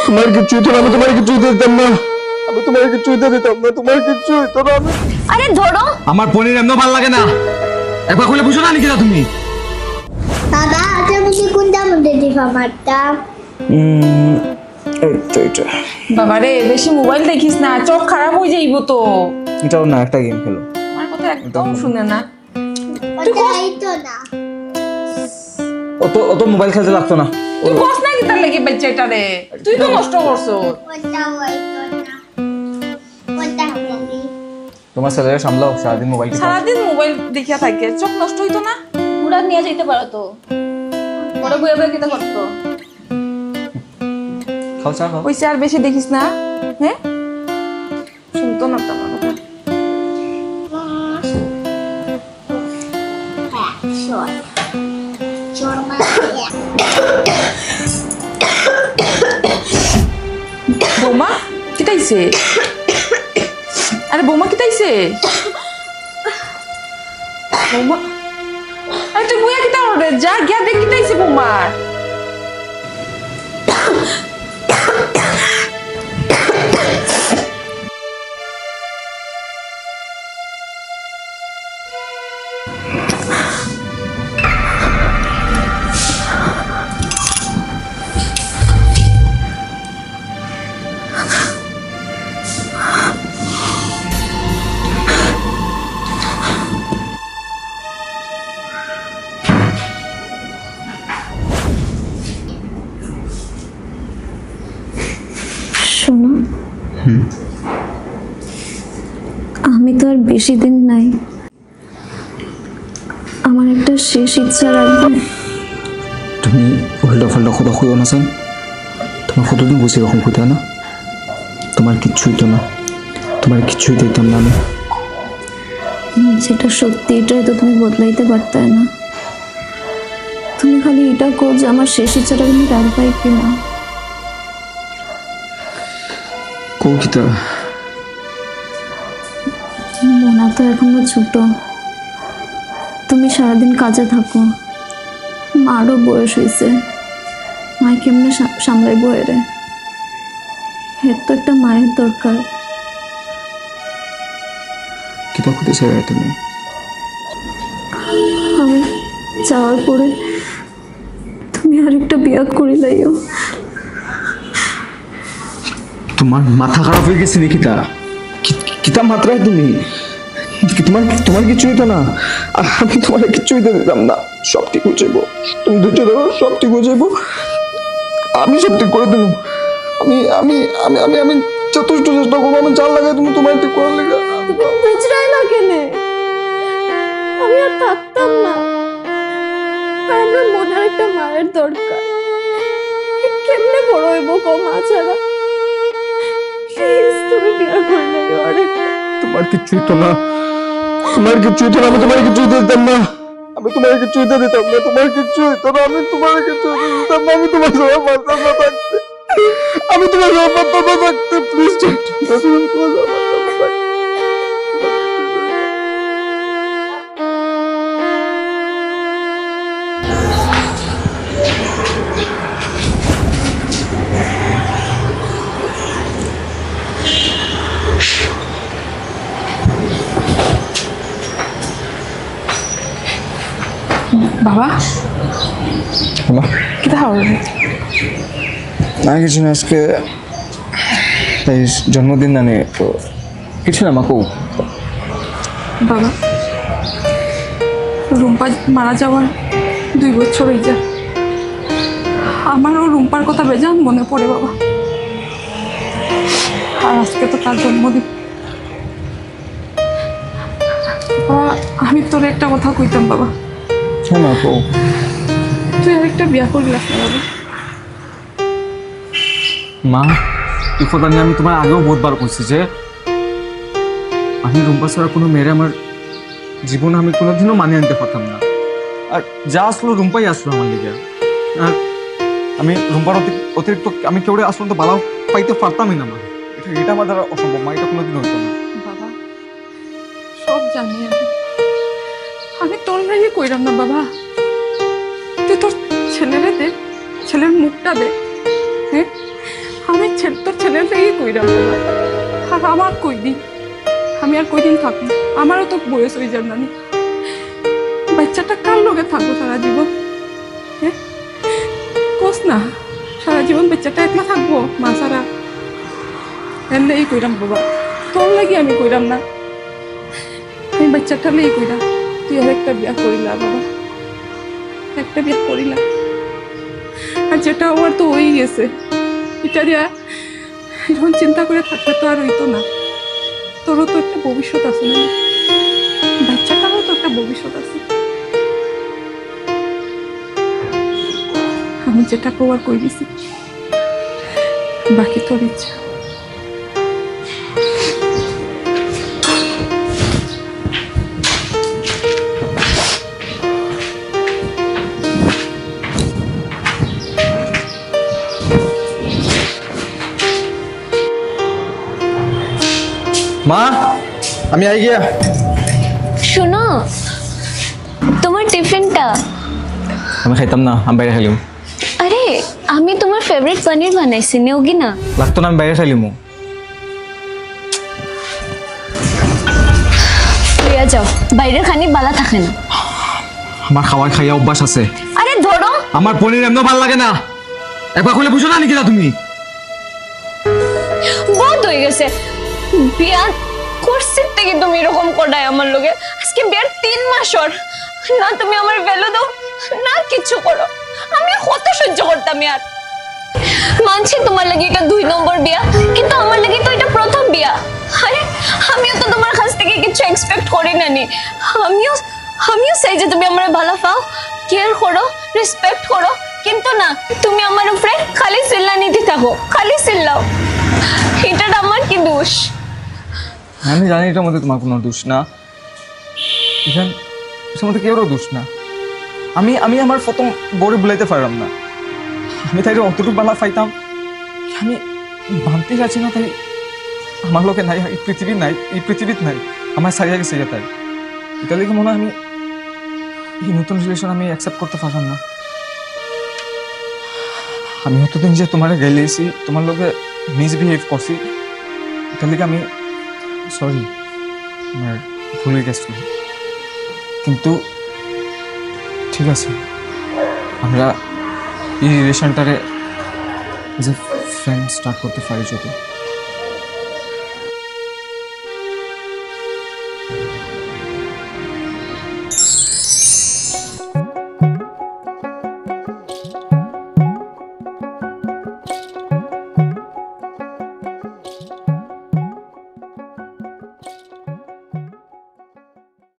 তোমার কিছু তো আমি তোমার কিছু দিতাম না, আমি তোমার কিছু দিতাম না, তোমার কিছু তো না। আরে ধরো, আমার পনির এমন ভালো লাগে না, একবার খুলে বুঝো না নাকি তুমি? বাবা আচ্ছা মুঝে কোনটা মধ্যে দিবা মারটা এইটা বাবা রে বেশি মোবাইল দেখিস না, চোখ খারাপ হয়ে যাইব তো। এটাও না, একটা গেম খেলো। আমার কথা একদম শুনে না। ওটা আইতো না অত মোবাইল খেলতে লাগতো না। তুই কস না কি তার লাগি বাচ্চাটা রে, তুই তো নষ্ট করছো। ওটা আইতো না ওটা হবে তোমার ছেলেরা সামলাও, সারাদিন মোবাইল সারাদিন মোবাইল দেখিয়া থাকে, চোখ নষ্ট হইতো না? পুরা নিয়ে যাইতে পারো তো, বড় বইয়া বইয়া কিতা করতো। খাও, চা খাও। ওইসে আর বেশি দেখিস না, হ্যাঁ শুনতো না তো আমার কথা। শোন চোর মার বৌমা কিতাইছে? আরে বৌমা কিতাইছে? বৌমা আরে তুই বইয়া কিতা ওরে যা গিয়া দেখ কিতাইছে বৌমার। শোনো, আমি তো আর বেশি দিন নাই, আমার একটা শেষ ইচ্ছা রাখবে। তুমি উল্টা ফাল্টা কথা খুঁজো না চান, তোমার কতদিন বসে এরকম খুঁজে না? তোমার কিচ্ছুই তো না, তোমার কিচ্ছুই দিতাম না আমি। যেটা সত্যি এটাই তো তুমি বদলাইতে পারতে না। তুমি খালি এটা কো যে আমার শেষ ইচ্ছাটা তুমি রাখবাই কিনা। কৌকিতা, মোনা তো এখনো ছোট, তুমি সারাদিন কাজে থাকো, মারও বয়স হয়েছে, মায় কেমনে সামলাইবো এরে? এর তো একটা মায়ের দরকার। কিতা খুঁজে চাই তুমি? আমি যাওয়ার পরে তুমি আরেকটা বিয়া করে লাইও। তোমার মাথা খারাপ হয়ে গেছে নাকি? তা কিতা মাত্রায় তুমি? তোমার কিছুই তো না, আর আমি তোমার কিছুই তো দিতাম না। সব ঠিক হয়ে যাবো, তুমি ধৈর্য ধরো, সব ঠিক হয়ে যাবো, আমি সব ঠিক করে দেবো। আমি আমি আমি আমি আমি যথেষ্ট চেষ্টা করবো, আমি জাল লাগাই তুমি তোমার ঠিক করার লেগে। তুমি বুঝরাই না কেনে? আমি আর থাকতাম না, আর আমরা মনের একটা মায়ের দরকার। কেমনে বড় হইব কো মা ছাড়া? প্লিজ তুমি বিয়া করে লাইও আরেকটা। তোমার কিছুই তো না, তোমার কিছুই তো না, আমি তোমার কিছুই দিতাম না, আমি তোমার কিছুই দিতাম না, তোমার কিছুই তো না, আমি তোমার কিছুই দিতাম না, আমি তোমার সবার পারতাম না থাকতে, আমি তোমার সবার পারতাম না থাকতে। প্লিজ আমি তোমার সবার পারতাম না থাকতে। বাবা কিতা হবে? না কিছু না, আজকে এই জন্মদিন না নিয়ে তো কিছু না মাকু। বাবা রুম্পা মারা যাওয়ার 2 বছর হয়ে যায়, আমারও রুম্পার কথা বেজান মনে পড়ে বাবা। আর আজকে তো তার জন্মদিন। বাবা আমি তোর একটা কথা কইতাম বাবা। হ্যাঁ মা কও। তুই আরেকটা বিয়া করলাস না বাবা? মা এই কথা নিয়ে আমি তোমার আগেও বহুতবার বলছি যে আমি রুম্পা ছাড়া কোনো মেয়েরে আমার জীবনে আমি কোনোদিনও মানিয়ে আনতে পারতাম না। আর যা আসলো রুম্পাই আসলো আমার লিগে। আর আমি রুম্পার অতিরিক্ত আমি কেউ আসলে তো ভালো পাইতে পারতামই না মা। এটা আমার দ্বারা অসম্ভব মা, এটা কোনোদিন হইতো না। বাবা সব জানি আমি তোর লাগে কইরাম না বাবা। তুই তোর ছেলেরে দেখ, ছেলের মুখটা দেখ। হ্যাঁ আমি কইরাম বাবা। আর আমার কইদিন, আমি আর কইদিন থাকবো? আমারও তো বয়স হয়ে যান নানি। বাচ্চাটা কার লগে থাকবো সারা জীবন? হ্যাঁ কোস না, সারা জীবন বাচ্চাটা একলা থাকবো মা সারা? এমনি কইরাম বাবা, তোর লাগি আমি কইরাম না, আমি বাচ্চাটা লেই কইরাম। তুই আর একটা বিয়া করিলা বাবা, একটা বিয়া করিলা। আর যেটা আমার তো হয়ে গেছে, এটা দিয়া এখন চিন্তা করে থাকলে তো আর হইতো না। তোরও তো একটা ভবিষ্যৎ আছে না, বাচ্চাটারও তো একটা ভবিষ্যৎ আছে। আমি যেটা করার কই দিছি, বাকি তোর ইচ্ছা। মা আমি আই গিয়া। শোনো, তোমার টিফিনটা। আমি খাইতাম না, আমি বাইরে খাইলিম। আরে আমি তোমার ফেভারিট পনির বানাইছি, নেওগি না? লাগতো না, আমি বাইরে খাইলিমু। লইয়া যাও, বাইরের খানি বালা থাকে না। আমার খাবার খাইয়া অভ্যাস আছে। আরে ধরো, আমার পনির এমন ভালো লাগে না। একবার খুলে বুঝো না নাকি না তুমি? বহুত হয়ে গেছে। বিয়া করছি থেকে তুমি এরকম করাই আমার লগে। আজকে বিয়ার 3 মাস ওর। না তুমি আমার ভ্যালু দাও, না কিছু করো। আমি কত সহ্য করতাম আর। মানছি তোমার লাগি এটা 2 নম্বর বিয়া, কিন্তু আমার লাগি তো এটা প্রথম বিয়া। আরে আমিও তো তোমার কাছ থেকে কিছু এক্সপেক্ট করি না নি। আমিও চাই যে তুমি আমার ভালো পাও, কেয়ার করো, রেসপেক্ট করো, কিন্তু না, তুমি আমার উপরে খালি চিল্লানিতে থাকো, খালি চিল্লাও। এটা আমার কি দোষ? আমি জানি এটার মধ্যে তোমার কোনো দোষ না, এটার মধ্যে কেউরও দোষ না। আমি আমার প্রথম বড় বুলাইতে পারলাম না। আমি তাই অতটুকু বালা পাইতাম, আমি ভাবতে চাচ্ছি না তাই আমার লোকে নাই, এই পৃথিবীত নাই, আমার সারিয়া গেছে তাই। এটা লিখে মনে হয় আমি এই নতুন রিলেশন আমি অ্যাকসেপ্ট করতে পারলাম না। আমি অতদিন যে তোমার গেলেছি, তোমার লোকে মিসবিহেভ করছি, এটা লিখে আমি সরি, আমার ভুল হয়ে গেছিল। কিন্তু ঠিক আছে, আমরা এই রিলেশনটারে যে ফ্রেন্ড স্টার্ট করতে পারি যদি।